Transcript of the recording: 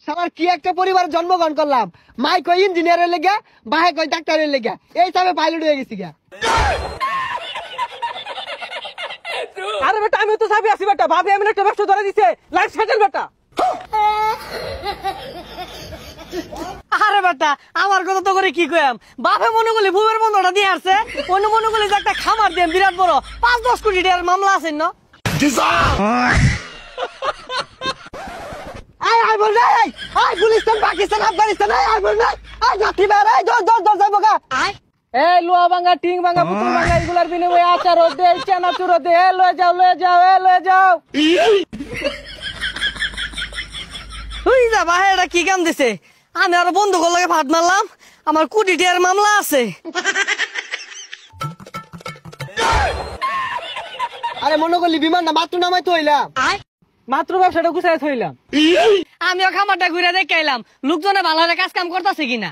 সবার কি একটা পরিবার জন্মগ্রহণ করলাম, মাই কই ইঞ্জিনিয়ারের লেগা, বাহে কই ডাক্তারের লেগা, এই হিসাবে পাইলট হয়ে গেছি গা। আরে বেটা আমি তো সাবি আছি বেটা, ভাবি আমি একটা ব্যবসা ধরে দিছে, লাইফ সেটেল বেটা। আরে বেটা আমার কথা তো করে কি কইম, বাপে মনে করলে বুবের বন্ধটা দিয়ে আসছে, অন্য মনে করলে যে একটা খামার দিয়ে বিরাট বড় 5-10 কোটি টাকার মামলা আছে না। আয় আয় বল নাই, আয় গুলিস্তান পাকিস্তান আফগানিস্তান, আয় বল নাই, আয় যাত্রী বের, আয় দর যাইব গা। এই লোয়া ভাঙা টিং ভাঙা পুতুল ভাঙা এগুলার বিনিময়ে আচার দে, চানাচুর দে, লয়ে যাও। তুই যা বাহে, এটা কি কাম দিছে, আমি আরো বন্ধুগুলোর লাগে ভাত মারলাম, আমার কোটি টাকার মামলা আছে। আরে মনে করলি বিমান না মাত্র নামাই তো হইলাম, মাত্র ব্যবসাটা গুছাই থইলাম। আমিও খামারটা ঘুরে দেখে এলাম লোকজনে ভালো কাজ কাম করতেছে কিনা।